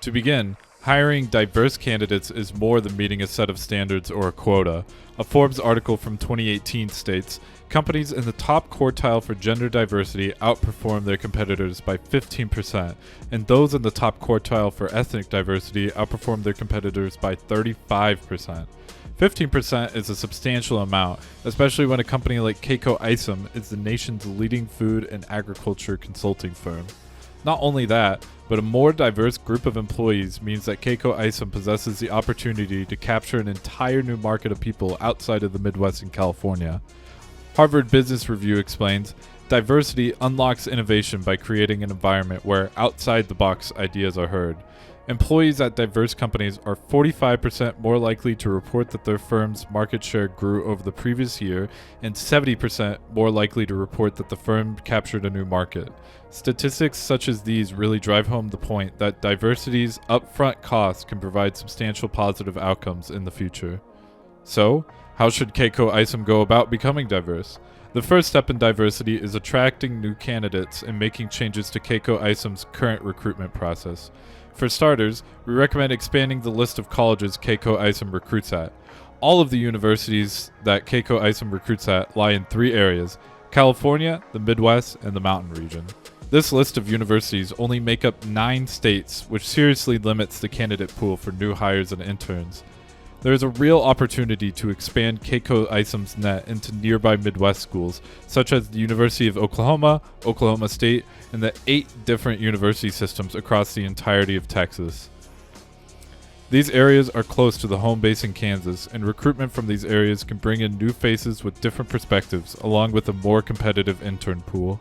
To begin, hiring diverse candidates is more than meeting a set of standards or a quota. A Forbes article from 2018 states, companies in the top quartile for gender diversity outperform their competitors by 15%, and those in the top quartile for ethnic diversity outperform their competitors by 35%. 15% is a substantial amount, especially when a company like K-Coe Isom is the nation's leading food and agriculture consulting firm. Not only that, but a more diverse group of employees means that K-Coe Isom possesses the opportunity to capture an entire new market of people outside of the Midwest and California. Harvard Business Review explains, diversity unlocks innovation by creating an environment where outside-the-box ideas are heard. Employees at diverse companies are 45% more likely to report that their firm's market share grew over the previous year and 70% more likely to report that the firm captured a new market. Statistics such as these really drive home the point that diversity's upfront costs can provide substantial positive outcomes in the future. So, how should K-Coe Isom go about becoming diverse? The first step in diversity is attracting new candidates and making changes to K-Coe Isom's current recruitment process. For starters, we recommend expanding the list of colleges K-Coe Isom recruits at. All of the universities that K-Coe Isom recruits at lie in 3 areas: California, the Midwest, and the Mountain region. This list of universities only make up 9 states, which seriously limits the candidate pool for new hires and interns. There is a real opportunity to expand K-Coe Isom's net into nearby Midwest schools, such as the University of Oklahoma, Oklahoma State, and the 8 different university systems across the entirety of Texas. These areas are close to the home base in Kansas, and recruitment from these areas can bring in new faces with different perspectives, along with a more competitive intern pool.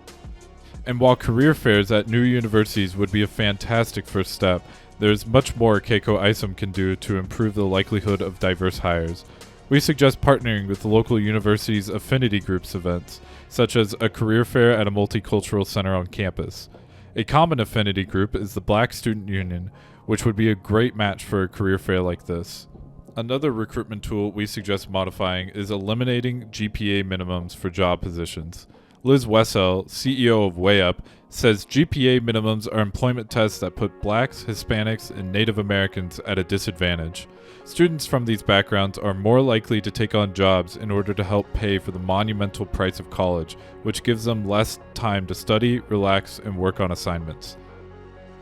And while career fairs at new universities would be a fantastic first step, there is much more K-Coe Isom can do to improve the likelihood of diverse hires. We suggest partnering with the local university's affinity groups events, such as a career fair at a multicultural center on campus. A common affinity group is the Black Student Union, which would be a great match for a career fair like this. Another recruitment tool we suggest modifying is eliminating GPA minimums for job positions. Liz Wessel, CEO of WayUp, says GPA minimums are employment tests that put blacks, Hispanics, and Native Americans at a disadvantage. Students from these backgrounds are more likely to take on jobs in order to help pay for the monumental price of college, which gives them less time to study, relax, and work on assignments.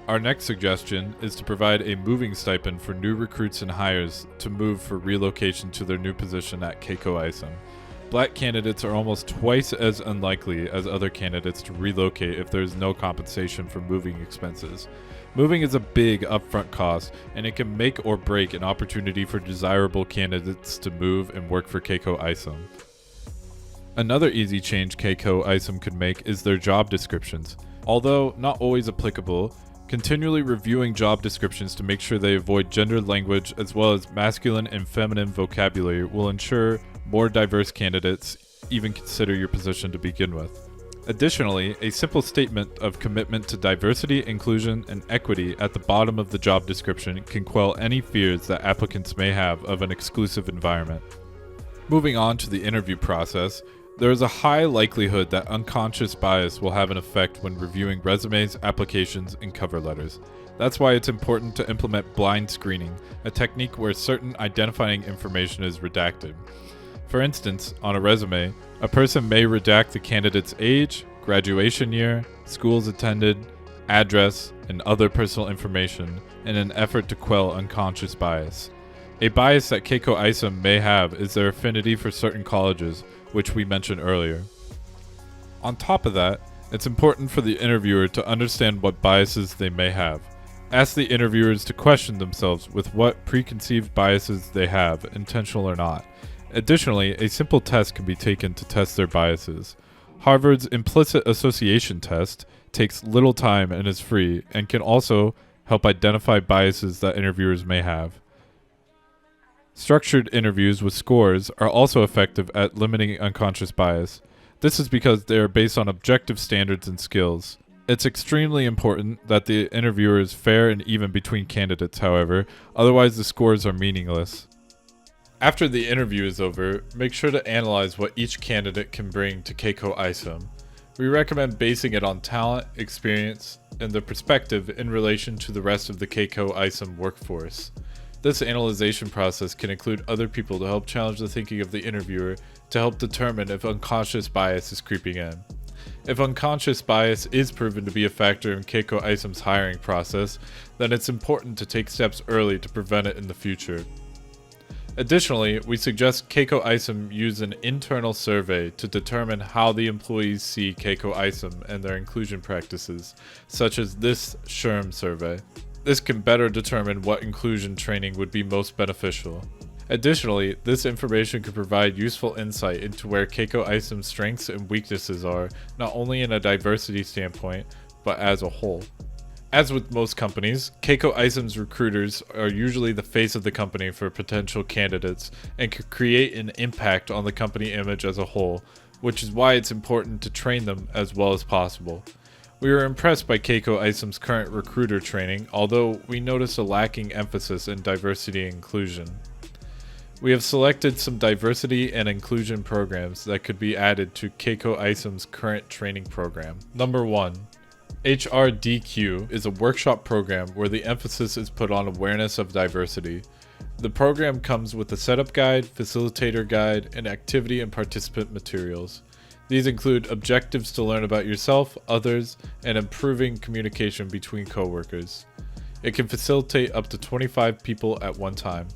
Our next suggestion is to provide a moving stipend for new recruits and hires to move for relocation to their new position at K-Coe Isom. Black candidates are almost twice as unlikely as other candidates to relocate if there is no compensation for moving expenses. Moving is a big upfront cost, and it can make or break an opportunity for desirable candidates to move and work for K-Coe Isom. Another easy change K-Coe Isom could make is their job descriptions. Although not always applicable, continually reviewing job descriptions to make sure they avoid gendered language as well as masculine and feminine vocabulary will ensure more diverse candidates even consider your position to begin with. Additionally, a simple statement of commitment to diversity, inclusion, and equity at the bottom of the job description can quell any fears that applicants may have of an exclusive environment. Moving on to the interview process, there is a high likelihood that unconscious bias will have an effect when reviewing resumes, applications, and cover letters. That's why it's important to implement blind screening, a technique where certain identifying information is redacted. For instance, on a resume, a person may redact the candidate's age, graduation year, schools attended, address, and other personal information in an effort to quell unconscious bias. A bias that K-Coe Isom may have is their affinity for certain colleges, which we mentioned earlier. On top of that, it's important for the interviewer to understand what biases they may have. Ask the interviewers to question themselves with what preconceived biases they have, intentional or not. Additionally, a simple test can be taken to test their biases. Harvard's implicit association test takes little time and is free, and can also help identify biases that interviewers may have. Structured interviews with scores are also effective at limiting unconscious bias. This is because they are based on objective standards and skills. It's extremely important that the interviewer is fair and even between candidates, however, otherwise the scores are meaningless. After the interview is over, make sure to analyze what each candidate can bring to K-Coe Isom. We recommend basing it on talent, experience, and the perspective in relation to the rest of the K-Coe Isom workforce. This analyzation process can include other people to help challenge the thinking of the interviewer to help determine if unconscious bias is creeping in. If unconscious bias is proven to be a factor in K-Coe Isom's hiring process, then it's important to take steps early to prevent it in the future. Additionally, we suggest K-Coe Isom use an internal survey to determine how the employees see K-Coe Isom and their inclusion practices, such as this SHRM survey. This can better determine what inclusion training would be most beneficial. Additionally, this information could provide useful insight into where K-Coe Isom's strengths and weaknesses are, not only in a diversity standpoint, but as a whole. As with most companies, K-Coe Isom's recruiters are usually the face of the company for potential candidates and can create an impact on the company image as a whole, which is why it's important to train them as well as possible. We were impressed by K-Coe Isom's current recruiter training, although we noticed a lacking emphasis in diversity and inclusion. We have selected some diversity and inclusion programs that could be added to K-Coe Isom's current training program. Number 1. HRDQ is a workshop program where the emphasis is put on awareness of diversity. The program comes with a setup guide, facilitator guide, and activity and participant materials. These include objectives to learn about yourself, others, and improving communication between coworkers. It can facilitate up to 25 people at one time.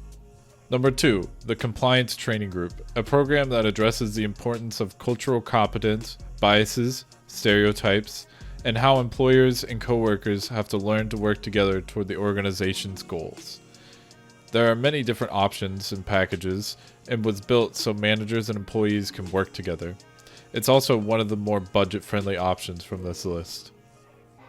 Number 2, the Compliance Training Group, a program that addresses the importance of cultural competence, biases, stereotypes, and how employers and coworkers have to learn to work together toward the organization's goals. There are many different options and packages, and was built so managers and employees can work together. It's also one of the more budget-friendly options from this list.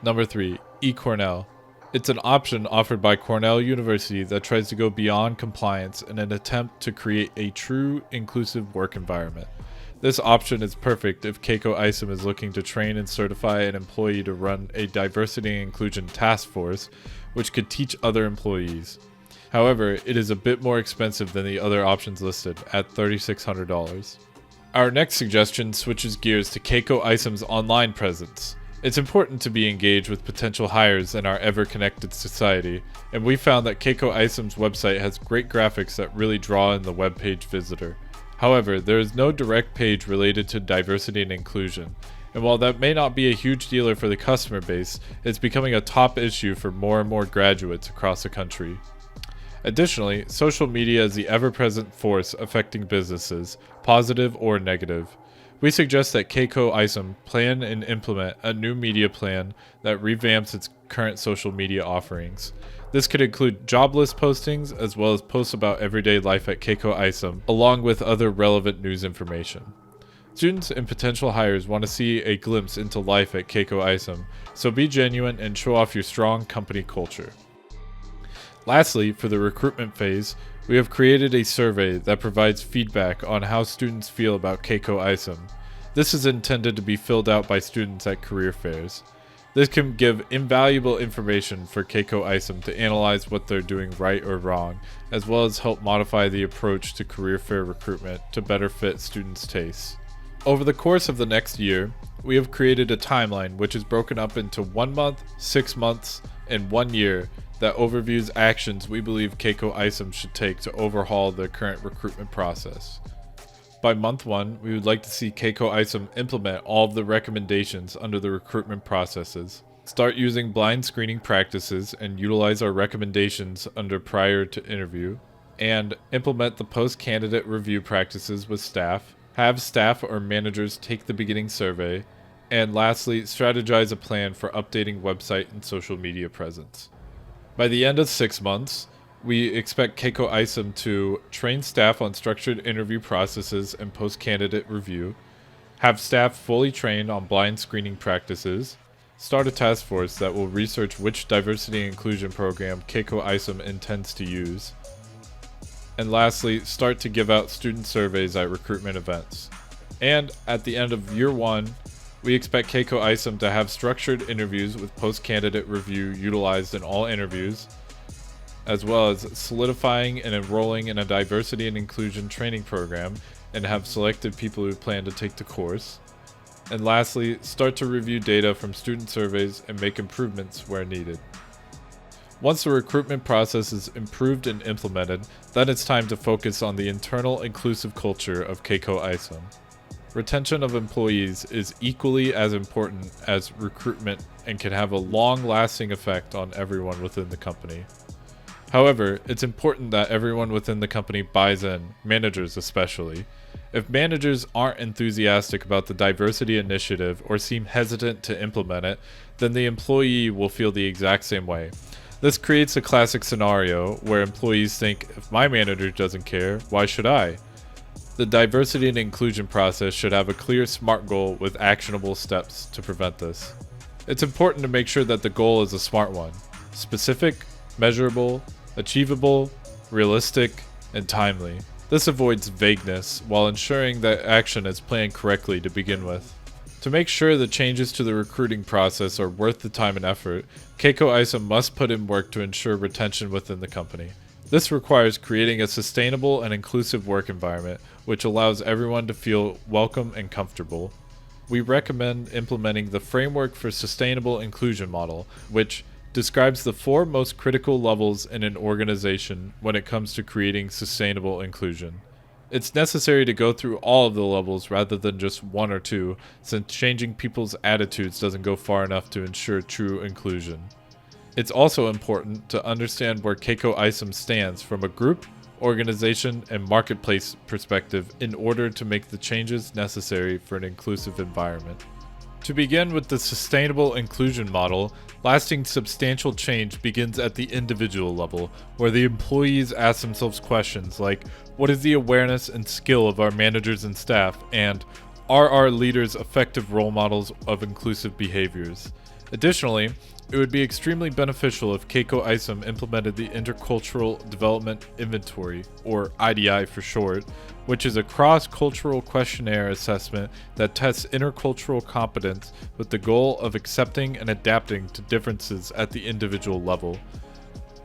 Number 3, eCornell. It's an option offered by Cornell University that tries to go beyond compliance in an attempt to create a true inclusive work environment. This option is perfect if K-Coe Isom is looking to train and certify an employee to run a diversity and inclusion task force, which could teach other employees. However, it is a bit more expensive than the other options listed at $3,600. Our next suggestion switches gears to K-Coe Isom's online presence. It's important to be engaged with potential hires in our ever-connected society, and we found that K-Coe Isom's website has great graphics that really draw in the web page visitor. However, there is no direct page related to diversity and inclusion, and while that may not be a huge dealer for the customer base, it's becoming a top issue for more and more graduates across the country. Additionally, social media is the ever-present force affecting businesses, positive or negative. We suggest that K-Coe Isom plan and implement a new media plan that revamps its current social media offerings. This could include job list postings as well as posts about everyday life at K-Coe Isom, along with other relevant news information. Students and potential hires want to see a glimpse into life at K-Coe Isom, so be genuine and show off your strong company culture. Lastly, for the recruitment phase, we have created a survey that provides feedback on how students feel about K-Coe Isom. This is intended to be filled out by students at career fairs. This can give invaluable information for K-Coe Isom to analyze what they're doing right or wrong, as well as help modify the approach to career fair recruitment to better fit students' tastes. Over the course of the next year, we have created a timeline which is broken up into 1 month, 6 months, and 1 year that overviews actions we believe K-Coe Isom should take to overhaul their current recruitment process. By month 1, we would like to see K-Coe Isom implement all of the recommendations under the recruitment processes, start using blind screening practices and utilize our recommendations under prior to interview, and implement the post-candidate review practices with staff, have staff or managers take the beginning survey, and lastly, strategize a plan for updating website and social media presence. By the end of 6 months, we expect K-Coe Isom to train staff on structured interview processes and post-candidate review, have staff fully trained on blind screening practices, start a task force that will research which diversity and inclusion program K-Coe Isom intends to use, and lastly, start to give out student surveys at recruitment events. And at the end of year 1, we expect K-Coe Isom to have structured interviews with post-candidate review utilized in all interviews, as well as solidifying and enrolling in a diversity and inclusion training program and have selected people who plan to take the course, And lastly, start to review data from student surveys and make improvements where needed. Once the recruitment process is improved and implemented, then it's time to focus on the internal inclusive culture of K-Coe Isom. Retention of employees is equally as important as recruitment and can have a long-lasting effect on everyone within the company. However, it's important that everyone within the company buys in, managers especially. If managers aren't enthusiastic about the diversity initiative or seem hesitant to implement it, then the employee will feel the exact same way. This creates a classic scenario where employees think, if my manager doesn't care, why should I? The diversity and inclusion process should have a clear SMART goal with actionable steps to prevent this. It's important to make sure that the goal is a SMART one: specific, measurable, achievable, realistic, and timely. This avoids vagueness while ensuring that action is planned correctly to begin with. To make sure the changes to the recruiting process are worth the time and effort, K-Coe Isom must put in work to ensure retention within the company. This requires creating a sustainable and inclusive work environment, which allows everyone to feel welcome and comfortable. We recommend implementing the Framework for Sustainable Inclusion model, which describes the 4 most critical levels in an organization when it comes to creating sustainable inclusion. It's necessary to go through all of the levels rather than just 1 or 2, since changing people's attitudes doesn't go far enough to ensure true inclusion. It's also important to understand where K-Coe Isom stands from a group, organization, and marketplace perspective in order to make the changes necessary for an inclusive environment. To begin with the sustainable inclusion model, lasting substantial change begins at the individual level, where the employees ask themselves questions like, what is the awareness and skill of our managers and staff, and are our leaders effective role models of inclusive behaviors? Additionally, it would be extremely beneficial if K-Coe Isom implemented the Intercultural Development Inventory, or IDI for short, which is a cross-cultural questionnaire assessment that tests intercultural competence with the goal of accepting and adapting to differences at the individual level.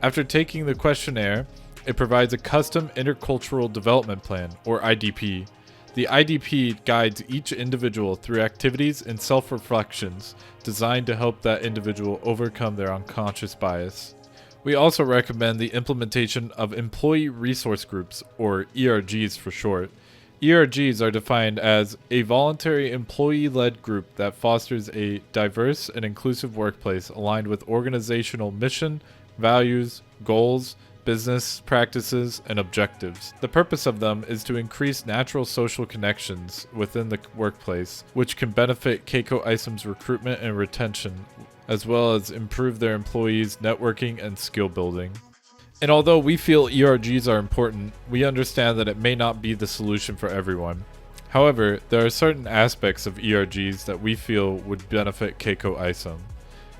After taking the questionnaire, it provides a custom Intercultural Development Plan, or IDP. The IDP guides each individual through activities and self-reflections designed to help that individual overcome their unconscious bias. We also recommend the implementation of Employee Resource Groups, or ERGs for short. ERGs are defined as a voluntary employee-led group that fosters a diverse and inclusive workplace aligned with organizational mission, values, goals, business practices, and objectives. The purpose of them is to increase natural social connections within the workplace, which can benefit K-Coe Isom's recruitment and retention, as well as improve their employees' networking and skill building. And although we feel ERGs are important, we understand that it may not be the solution for everyone. However, there are certain aspects of ERGs that we feel would benefit K-Coe Isom.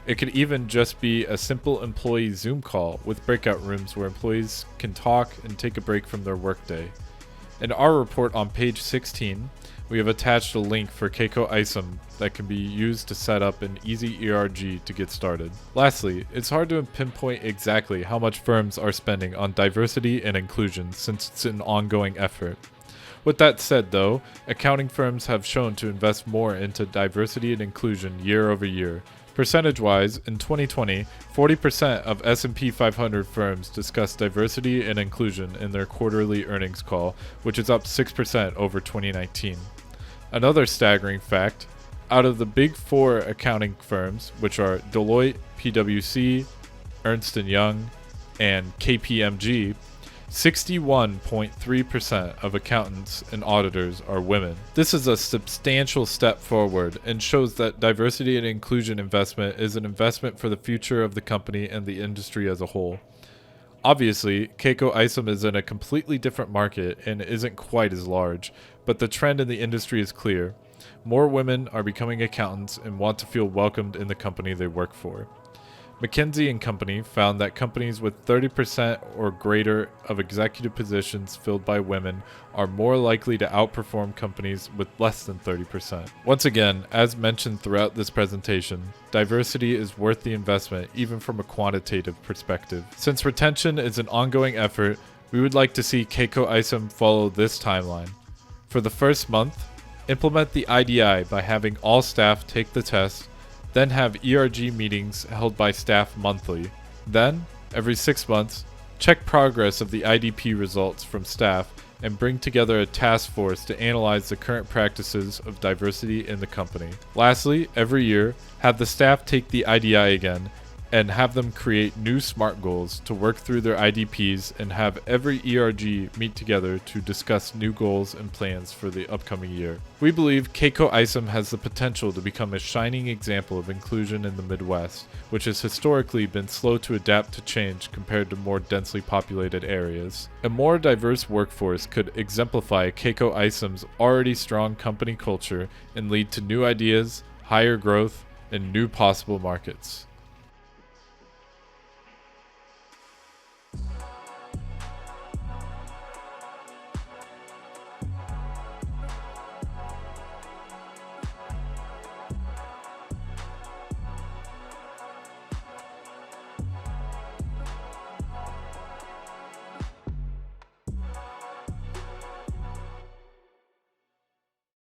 It could even just be a simple employee Zoom call with breakout rooms where employees can talk and take a break from their workday. In our report on page 16, we have attached a link for K-Coe Isom that can be used to set up an easy ERG to get started. Lastly, it's hard to pinpoint exactly how much firms are spending on diversity and inclusion since it's an ongoing effort. With that said though, accounting firms have shown to invest more into diversity and inclusion year over year. Percentage-wise, in 2020, 40% of S&P 500 firms discussed diversity and inclusion in their quarterly earnings call, which is up 6% over 2019. Another staggering fact, out of the big 4 accounting firms, which are Deloitte, PwC, Ernst & Young, and KPMG, 61.3% of accountants and auditors are women. This is a substantial step forward and shows that diversity and inclusion investment is an investment for the future of the company and the industry as a whole. Obviously, K-Coe Isom is in a completely different market and isn't quite as large, but the trend in the industry is clear. More women are becoming accountants and want to feel welcomed in the company they work for. McKinsey & Company found that companies with 30% or greater of executive positions filled by women are more likely to outperform companies with less than 30%. Once again, as mentioned throughout this presentation, diversity is worth the investment even from a quantitative perspective. Since retention is an ongoing effort, we would like to see K-Coe Isom follow this timeline. For the first month, Implement the IDI by having all staff take the test, then have ERG meetings held by staff monthly. Then, every 6 months, check progress of the IDP results from staff and bring together a task force to analyze the current practices of diversity in the company. Lastly, every year, have the staff take the IDI again and have them create new SMART goals to work through their IDPs and have every ERG meet together to discuss new goals and plans for the upcoming year. We believe K-Coe Isom has the potential to become a shining example of inclusion in the Midwest, which has historically been slow to adapt to change compared to more densely populated areas. A more diverse workforce could exemplify K-Coe Isom's already strong company culture and lead to new ideas, higher growth, and new possible markets.